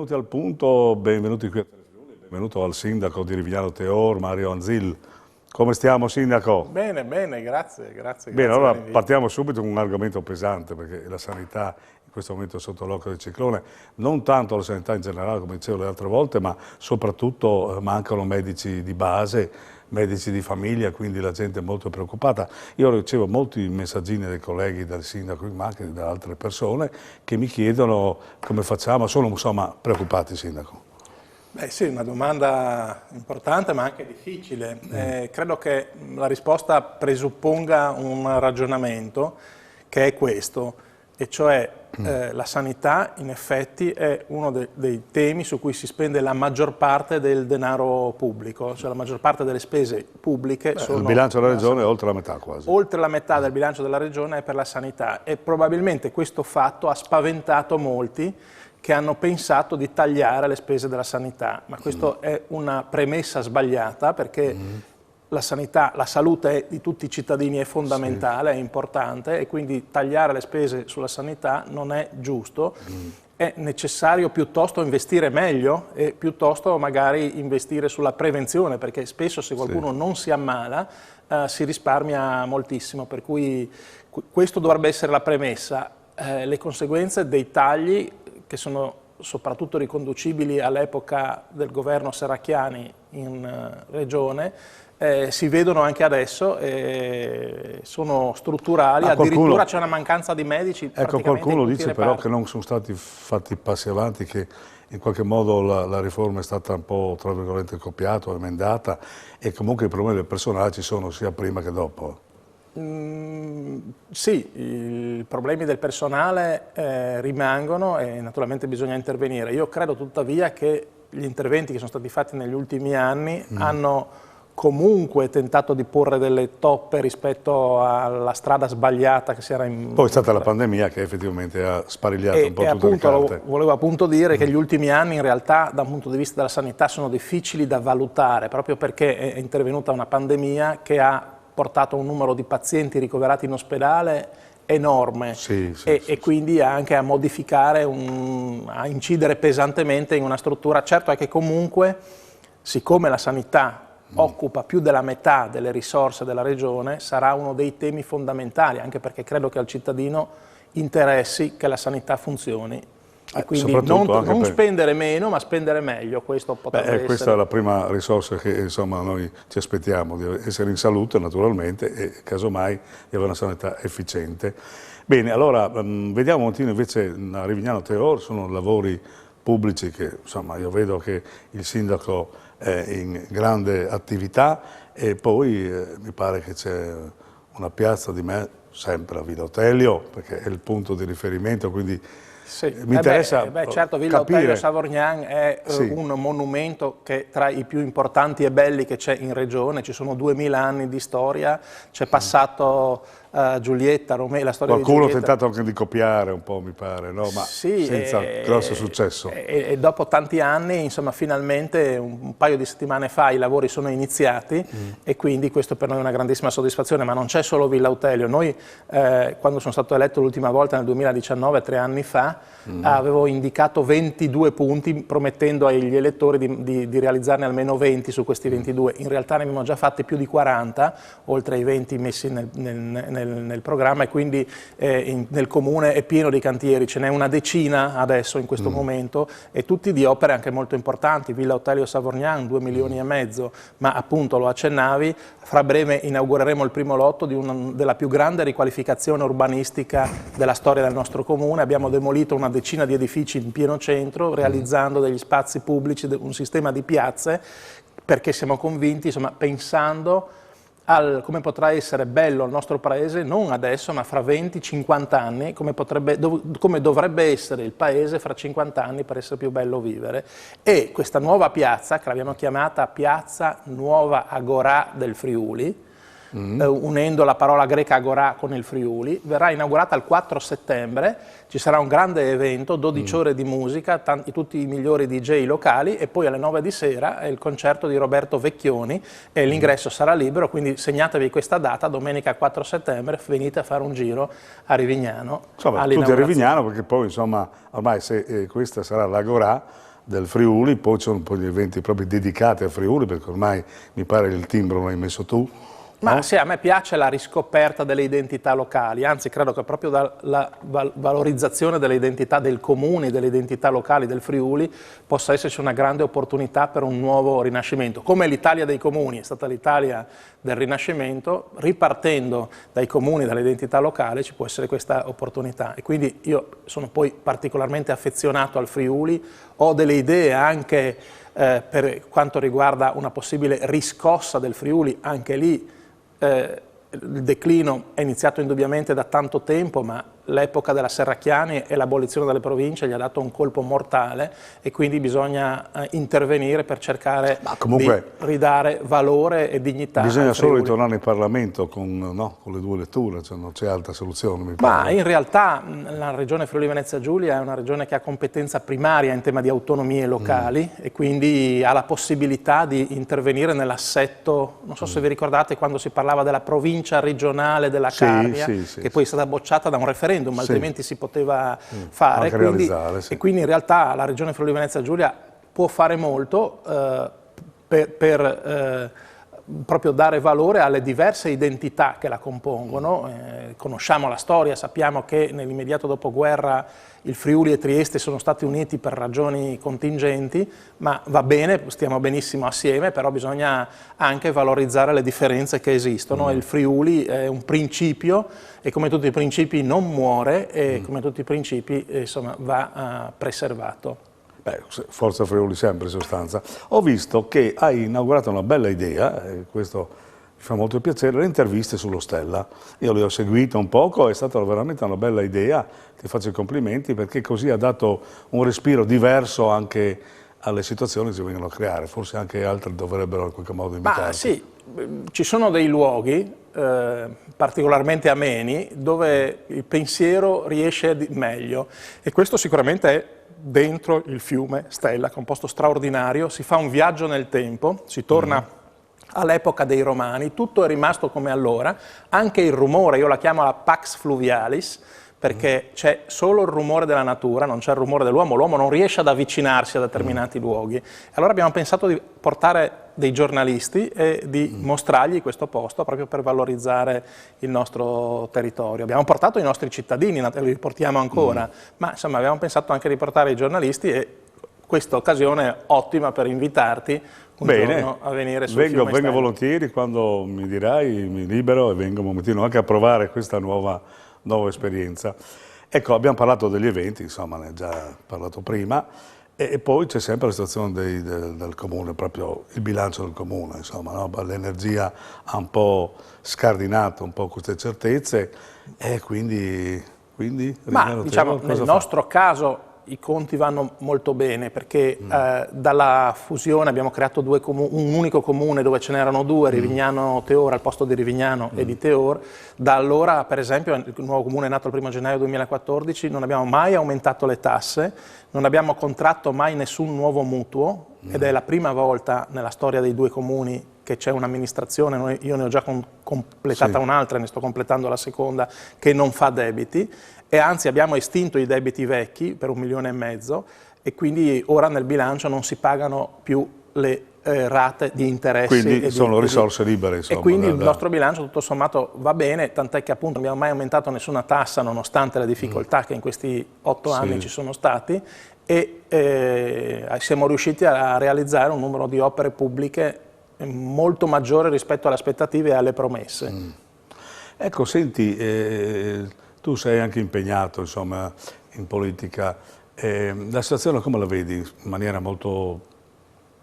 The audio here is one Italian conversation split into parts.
benvenuti al punto, benvenuti qui a Telefriuli, benvenuto al sindaco di Rivignano Teor, Mario Anzil. Come stiamo, sindaco? Bene, bene, grazie. Bene, allora partiamo subito con un argomento pesante, perché la sanità in questo momento è sotto l'occhio del ciclone, non tanto la sanità in generale, come dicevo le altre volte, ma soprattutto mancano medici di base, medici di famiglia, quindi la gente è molto preoccupata. Io ricevo molti messaggini dei colleghi, dal sindaco, ma anche da altre persone, che mi chiedono come facciamo, sono insomma preoccupati, sindaco. Beh sì, una domanda importante ma anche difficile. Credo che la risposta presupponga un ragionamento che è questo, e cioè la sanità in effetti è uno dei temi su cui si spende la maggior parte del denaro pubblico, cioè la maggior parte delle spese pubbliche sono... Il bilancio della regione è oltre la metà quasi. Oltre la metà del bilancio della regione è per la sanità e probabilmente questo fatto ha spaventato molti che hanno pensato di tagliare le spese della sanità, ma questa è una premessa sbagliata perché la sanità, la salute di tutti i cittadini è fondamentale, è importante e quindi tagliare le spese sulla sanità non è giusto. È necessario piuttosto investire meglio e piuttosto magari investire sulla prevenzione, perché spesso se qualcuno non si ammala si risparmia moltissimo, per cui questo dovrebbe essere la premessa. Le conseguenze dei tagli che sono soprattutto riconducibili all'epoca del governo Serracchiani in regione, si vedono anche adesso, sono strutturali, addirittura c'è una mancanza di medici. Ecco, qualcuno dice però che non sono stati fatti passi avanti, che in qualche modo la riforma è stata un po', tra virgolette, copiata o emendata, e comunque i problemi del personale ci sono sia prima che dopo. Sì, i problemi del personale rimangono e naturalmente bisogna intervenire. Io credo tuttavia che gli interventi che sono stati fatti negli ultimi anni hanno comunque tentato di porre delle toppe rispetto alla strada sbagliata che si era in... Poi è stata la pandemia che effettivamente ha sparigliato un po' tutte le carte. Volevo appunto dire che gli ultimi anni in realtà da un punto di vista della sanità sono difficili da valutare, proprio perché è intervenuta una pandemia che ha portato un numero di pazienti ricoverati in ospedale enorme e quindi anche a modificare, a incidere pesantemente in una struttura. Certo è che comunque, siccome la sanità occupa più della metà delle risorse della regione, sarà uno dei temi fondamentali, anche perché credo che al cittadino interessi che la sanità funzioni. E quindi non spendere meno, ma spendere meglio, questo potrebbe essere... Questa è la prima risorsa che insomma, noi ci aspettiamo, di essere in salute naturalmente e casomai di avere una sanità efficiente. Bene, allora vediamo un attimo invece a Rivignano Teor, sono lavori pubblici che insomma io vedo che il sindaco è in grande attività e poi mi pare che c'è una piazza di me, sempre a Villa Otelio, perché è il punto di riferimento, quindi... Sì. Mi interessa certo, Villa Otelio Savorgnan è un monumento che tra i più importanti e belli che c'è in regione, ci sono 2000 anni di storia, c'è passato Giulietta, Romeo, la storia Qualcuno di Giulietta. ha tentato anche di copiare un po', mi pare, no? Ma senza grosso successo. E dopo tanti anni, insomma, finalmente un paio di settimane fa i lavori sono iniziati e quindi questo per noi è una grandissima soddisfazione, ma non c'è solo Villa Otelio. Noi, quando sono stato eletto l'ultima volta nel 2019, 3 anni fa, avevo indicato 22 punti promettendo agli elettori di realizzarne almeno 20 su questi 22. In realtà ne abbiamo già fatti più di 40, oltre ai 20 messi nel programma, e quindi nel comune è pieno di cantieri, ce n'è una decina adesso in questo momento, e tutti di opere anche molto importanti. Villa Otelio Savorgnan, 2,5 milioni, ma appunto lo accennavi, fra breve inaugureremo il primo lotto della più grande riqualificazione urbanistica della storia del nostro comune. Abbiamo demolito una decina di edifici in pieno centro, realizzando degli spazi pubblici, un sistema di piazze, perché siamo convinti, insomma, pensando come potrà essere bello il nostro paese, non adesso, ma fra 20-50 anni, come dovrebbe essere il paese fra 50 anni per essere più bello vivere. E questa nuova piazza, che l'abbiamo chiamata Piazza Nuova Agorà del Friuli, unendo la parola greca agorà con il Friuli, verrà inaugurata il 4 settembre, ci sarà un grande evento, 12 ore di musica, tutti i migliori DJ locali, e poi alle 9 di sera è il concerto di Roberto Vecchioni e l'ingresso sarà libero, quindi segnatevi questa data, domenica 4 settembre, venite a fare un giro a Rivignano. Insomma, tutti a Rivignano, perché poi insomma, ormai se questa sarà l'agorà, del Friuli, poi ci sono un po' di eventi proprio dedicati al Friuli, perché ormai mi pare il timbro l'hai messo tu. Ma no? sì, a me piace la riscoperta delle identità locali, anzi credo che proprio dalla valorizzazione delle identità del comune, delle identità locali del Friuli, possa esserci una grande opportunità per un nuovo rinascimento. Come l'Italia dei comuni è stata l'Italia del Rinascimento, ripartendo dai comuni, dalle identità locali, ci può essere questa opportunità. E quindi io sono poi particolarmente affezionato al Friuli, ho delle idee anche per quanto riguarda una possibile riscossa del Friuli, anche lì. Il declino è iniziato indubbiamente da tanto tempo, ma l'epoca della Serracchiani e l'abolizione delle province gli ha dato un colpo mortale e quindi bisogna intervenire per cercare di ridare valore e dignità. Bisogna solo ritornare in Parlamento con le 2 letture, cioè non c'è altra soluzione. Ma in realtà la regione Friuli Venezia Giulia è una regione che ha competenza primaria in tema di autonomie locali e quindi ha la possibilità di intervenire nell'assetto, non so se vi ricordate quando si parlava della provincia regionale della Carnia, che poi è stata bocciata da un referendum, altrimenti si poteva fare. E quindi in realtà la regione Friuli Venezia Giulia può fare molto per proprio dare valore alle diverse identità che la compongono. Conosciamo la storia, sappiamo che nell'immediato dopoguerra il Friuli e Trieste sono stati uniti per ragioni contingenti, ma va bene, stiamo benissimo assieme, però bisogna anche valorizzare le differenze che esistono. Il Friuli è un principio e come tutti i principi non muore e come tutti i principi insomma, va preservato. Forza Friuli sempre in sostanza. Ho visto che hai inaugurato una bella idea, questo mi fa molto piacere, le interviste sullo Stella. Io le ho seguite un poco, è stata veramente una bella idea, ti faccio i complimenti perché così ha dato un respiro diverso anche alle situazioni che si vengono a creare, forse anche altri dovrebbero in qualche modo invitarti. Ma sì, ci sono dei luoghi particolarmente ameni dove il pensiero riesce meglio e questo sicuramente è dentro il fiume Stella, che è un posto straordinario, si fa un viaggio nel tempo, si torna all'epoca dei Romani, tutto è rimasto come allora, anche il rumore, io la chiamo la Pax Fluvialis, perché c'è solo il rumore della natura, non c'è il rumore dell'uomo, l'uomo non riesce ad avvicinarsi a determinati luoghi. Allora abbiamo pensato di portare dei giornalisti e di mostrargli questo posto proprio per valorizzare il nostro territorio. Abbiamo portato i nostri cittadini, li portiamo ancora, ma insomma abbiamo pensato anche di portare i giornalisti e questa occasione è ottima per invitarti un giorno a venire sul fiume Stella. Vengo volentieri, quando mi dirai mi libero e vengo un momentino anche a provare questa nuova esperienza. Ecco, abbiamo parlato degli eventi, insomma ne ho già parlato prima, e poi c'è sempre la situazione del comune, proprio il bilancio del comune, insomma, no? L'energia ha un po' scardinato un po' queste certezze e quindi ma diciamo nel nostro caso i conti vanno molto bene perché dalla fusione abbiamo creato un unico comune dove ce n'erano 2, Rivignano-Teor al posto di Rivignano e di Teor. Da allora, per esempio, il nuovo comune è nato il 1° gennaio 2014, non abbiamo mai aumentato le tasse, non abbiamo contratto mai nessun nuovo mutuo ed è la prima volta nella storia dei 2 comuni che c'è un'amministrazione, io ne ho già completata un'altra, ne sto completando la seconda, che non fa debiti. E anzi abbiamo estinto i debiti vecchi per 1,5 milioni e quindi ora nel bilancio non si pagano più le rate di interessi. Quindi sono risorse libere, insomma. E quindi il nostro bilancio tutto sommato va bene, tant'è che appunto non abbiamo mai aumentato nessuna tassa nonostante le difficoltà che in questi 8 anni ci sono stati e siamo riusciti a realizzare un numero di opere pubbliche molto maggiore rispetto alle aspettative e alle promesse. Ecco, senti, tu sei anche impegnato insomma, in politica, la situazione come la vedi in maniera molto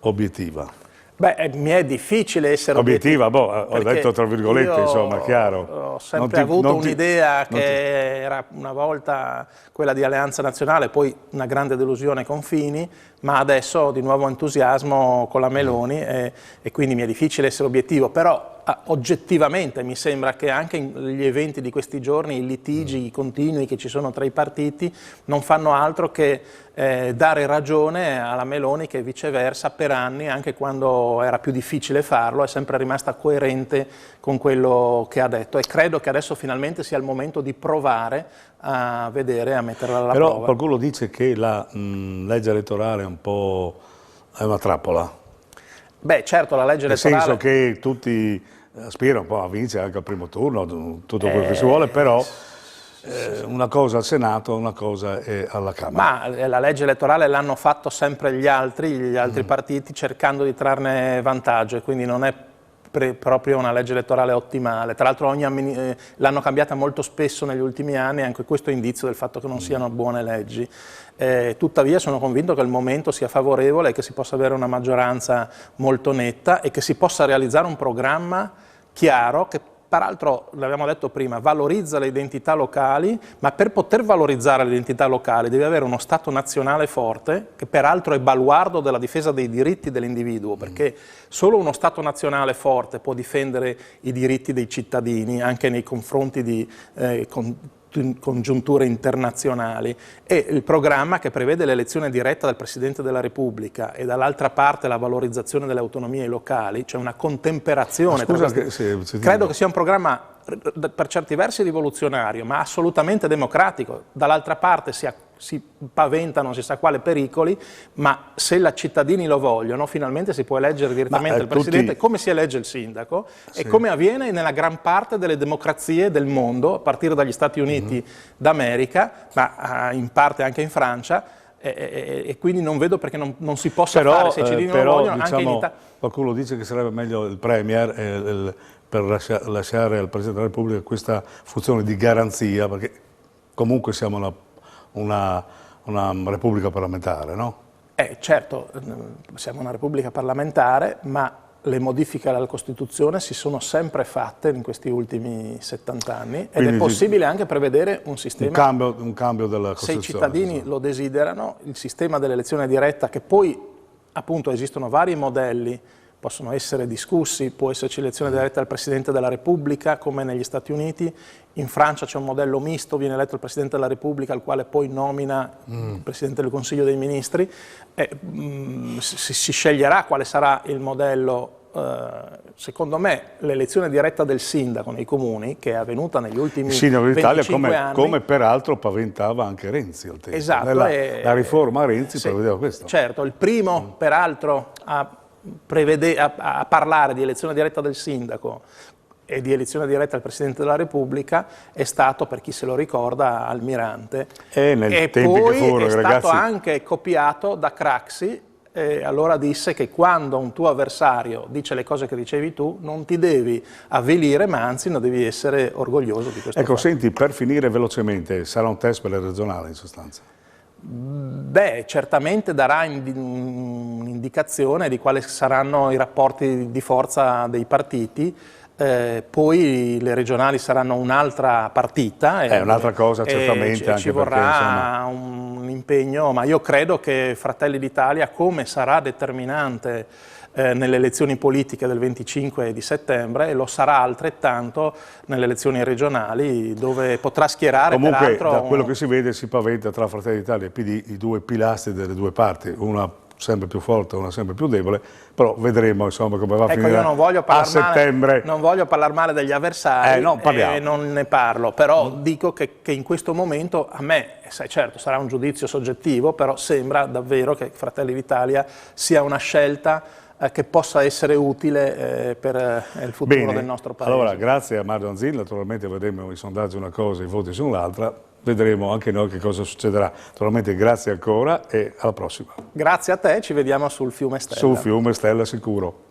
obiettiva? Beh, mi è difficile essere obiettiva. Ho detto tra virgolette, insomma, chiaro. Ho sempre avuto un'idea che era una volta quella di Alleanza Nazionale, poi una grande delusione con Fini, ma adesso ho di nuovo entusiasmo con la Meloni e quindi mi è difficile essere obiettivo, però oggettivamente mi sembra che anche gli eventi di questi giorni, i litigi continui che ci sono tra i partiti, non fanno altro che dare ragione alla Meloni, che viceversa per anni, anche quando era più difficile farlo, è sempre rimasta coerente con quello che ha detto, e credo che adesso finalmente sia il momento di provare a vedere, a metterla alla prova. Però qualcuno dice che la legge elettorale è una trappola. Beh, certo, la legge elettorale... Nel senso che tutti aspirano un po' a vincere anche al primo turno, tutto quello che si vuole, però una cosa al Senato, una cosa è alla Camera. Ma la legge elettorale l'hanno fatto sempre gli altri partiti, cercando di trarne vantaggio, e quindi non è proprio una legge elettorale ottimale. Tra l'altro l'hanno cambiata molto spesso negli ultimi anni, anche questo è indizio del fatto che non siano buone leggi. Tuttavia sono convinto che il momento sia favorevole e che si possa avere una maggioranza molto netta e che si possa realizzare un programma chiaro che, peraltro, l'abbiamo detto prima, valorizza le identità locali, ma per poter valorizzare le identità locali deve avere uno Stato nazionale forte, che peraltro è baluardo della difesa dei diritti dell'individuo, perché solo uno Stato nazionale forte può difendere i diritti dei cittadini, anche nei confronti di congiunture internazionali, e il programma che prevede l'elezione diretta del Presidente della Repubblica e dall'altra parte la valorizzazione delle autonomie locali, cioè una contemperazione. Credo che sia un programma per certi versi rivoluzionario, ma assolutamente democratico. Dall'altra parte si paventano non si sa quale pericoli, ma se i cittadini lo vogliono, finalmente si può eleggere direttamente il Presidente, come si elegge il sindaco, e come avviene nella gran parte delle democrazie del mondo, a partire dagli Stati Uniti d'America, ma in parte anche in Francia, e quindi non vedo perché non si possa fare, se i cittadini lo vogliono, diciamo, anche in Italia. Qualcuno dice che sarebbe meglio il Premier per lasciare al Presidente della Repubblica questa funzione di garanzia, perché comunque siamo una Repubblica parlamentare, no? Certo, siamo una Repubblica parlamentare, ma le modifiche alla Costituzione si sono sempre fatte in questi ultimi 70 anni, ed quindi è possibile anche prevedere un sistema, un cambio della Costituzione. Se i cittadini lo desiderano, il sistema dell'elezione diretta, che poi appunto esistono vari modelli, possono essere discussi, può esserci elezione diretta del Presidente della Repubblica come negli Stati Uniti, in Francia c'è un modello misto, viene eletto il Presidente della Repubblica al quale poi nomina il Presidente del Consiglio dei Ministri, si sceglierà quale sarà il modello. Secondo me l'elezione diretta del sindaco nei comuni, che è avvenuta negli ultimi 25 anni, come peraltro paventava anche Renzi al tempo. Esatto, la riforma Renzi prevedeva questo. Certo, il primo peraltro a parlare di elezione diretta del sindaco e di elezione diretta del Presidente della Repubblica è stato, per chi se lo ricorda, Almirante, e poi è stato anche copiato da Craxi. Allora disse che quando un tuo avversario dice le cose che dicevi tu, non ti devi avvilire, ma anzi non devi essere orgoglioso di questo. Ecco, senti, per finire velocemente, sarà un test per le regionali in sostanza? Beh, certamente darà un'indicazione di quali saranno i rapporti di forza dei partiti. Poi le regionali saranno un'altra partita. È un'altra cosa, certamente. Ci vorrà un impegno, ma io credo che Fratelli d'Italia, come sarà determinante nelle elezioni politiche del 25 di settembre, lo sarà altrettanto nelle elezioni regionali, dove potrà schierare. Comunque, peraltro, da quello che si vede, si paventa tra Fratelli d'Italia e PD i due pilastri delle due parti, una sempre più forte, una sempre più debole, però vedremo insomma come va a finire io non voglio a settembre. Non voglio parlare male degli avversari, non ne parlo, però dico che in questo momento a me, certo sarà un giudizio soggettivo, però sembra davvero che Fratelli d'Italia sia una scelta che possa essere utile per il futuro del nostro Paese. Allora, grazie a Mario Anzin, naturalmente vedremo i sondaggi una cosa, i voti su un'altra, vedremo anche noi che cosa succederà. Naturalmente grazie ancora e alla prossima. Grazie a te, ci vediamo sul fiume Stella. Sul fiume Stella sicuro.